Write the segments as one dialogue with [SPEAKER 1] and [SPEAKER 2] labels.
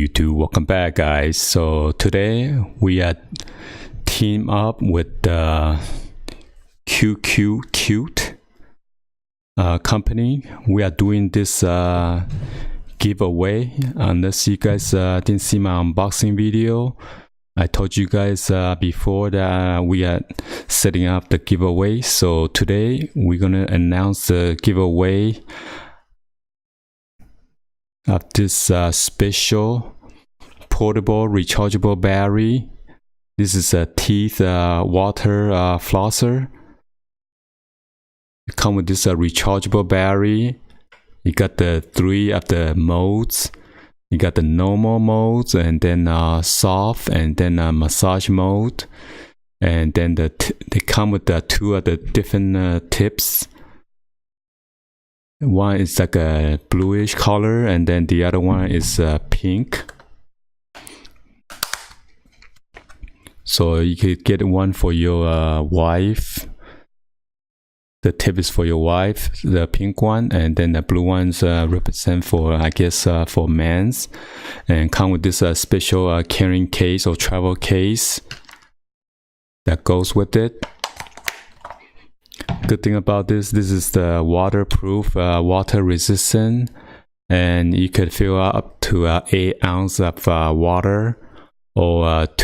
[SPEAKER 1] YouTube, welcome back guys. So today we are team up with the QQcute company. We are doing this giveaway. Unless you guys didn't see my unboxing video, I told you guys before that we are setting up the giveaway. So today we're gonna announce the giveaway of this special portable rechargeable battery. This is a teeth water flosser. It comes with this rechargeable battery. You got the 3 of the modes. You got the normal modes, and then soft, and then massage mode, and then they come with the 2 of the different tips. One is like a bluish color, and then the other one is pink. So you could get one for your wife. The tip is for your wife, the pink one, and then the blue ones represent for, I guess, for men's. And come with this special carrying case or travel case that goes with it. Good thing about this is the waterproof, water resistant, and you could fill up to 8 ounces of water, or up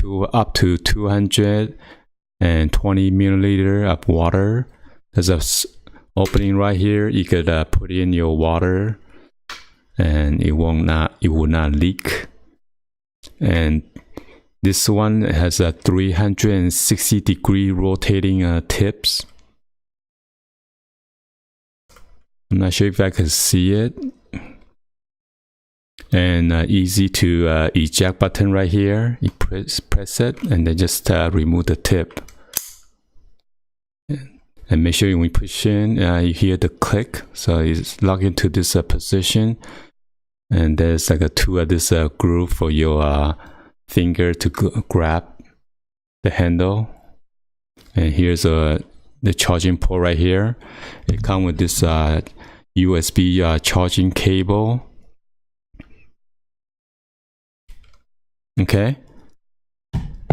[SPEAKER 1] to 220 milliliter of water. There's a opening right here. You could put in your water, and it will not leak. And this one has a 360-degree rotating tips. I'm not sure if I can see it. And easy to eject button right here. You press it, and then just remove the tip. And make sure when you push in, you hear the click. So it's locked into this position. And there's like a 2 of this groove for your finger to grab the handle. And here's the charging port right here. It comes with this USB charging cable. Okay.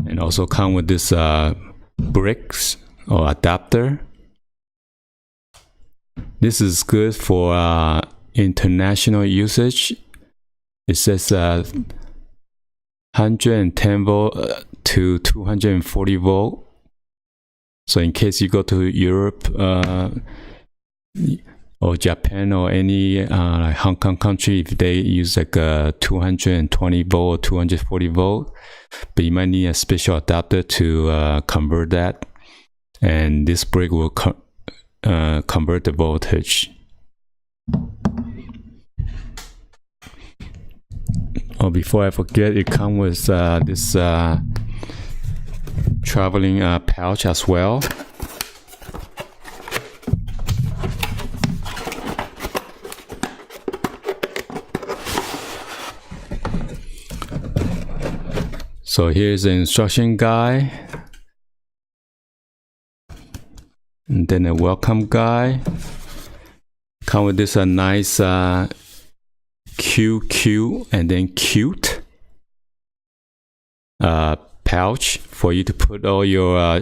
[SPEAKER 1] And also come with this bricks or adapter. This is good for international usage. It says 110 volt to 240 volt. So in case you go to Europe or Japan or any like Hong Kong country, if they use like a 220 volt or 240 volt, but you might need a special adapter to convert that. And this brick will convert the voltage. Oh, before I forget, it comes with this traveling pouch as well. So here's the instruction guide. And then a welcome guide. Come with this nice QQ and then cute pouch for you to put all your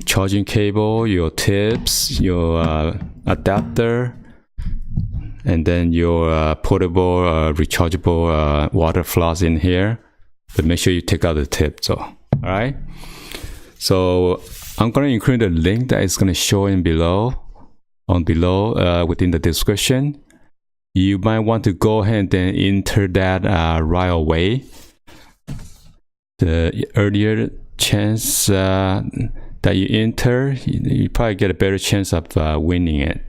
[SPEAKER 1] charging cable, your tips, your adapter, and then your portable rechargeable water floss in here. But make sure you take out the tip. So, all right. So I'm going to include a link that is going to show in below within the description. You might want to go ahead and then enter that right away. The earlier chance that you enter, you probably get a better chance of winning it.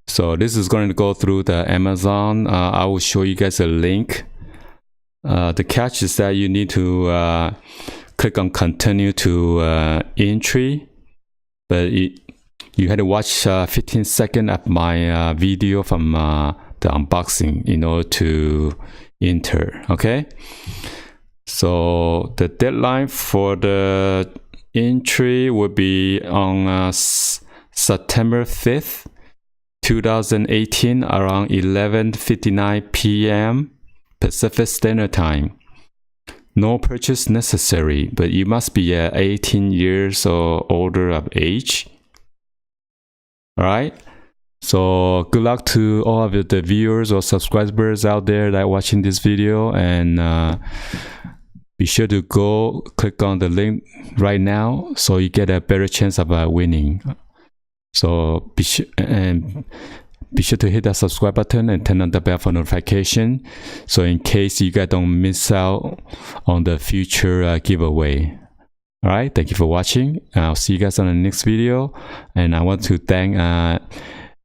[SPEAKER 1] So this is going to go through the Amazon. I will show you guys a link. The catch is that you need to click on continue to entry, but you had to watch 15 seconds of my video from the unboxing in order to enter. Okay, so the deadline for the entry will be on September 5th 2018 around 11:59 p.m. Pacific Standard Time. No purchase necessary, but you must be 18 years or older of age. Alright? So good luck to all of the viewers or subscribers out there that are watching this video, and be sure to go click on the link right now so you get a better chance of winning. So be sure to hit that subscribe button and turn on the bell for notification, so in case you guys don't miss out on the future giveaway. Alright, thank you for watching. I'll see you guys on the next video, and I want to thank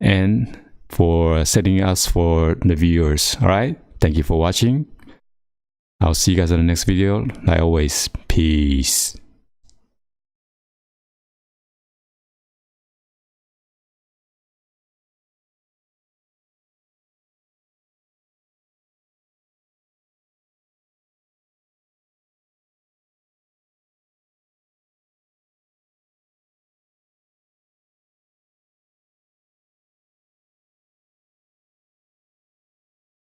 [SPEAKER 1] Anne for setting us for the viewers. Alright, thank you for watching. I'll see you guys in the next video. Like always, peace.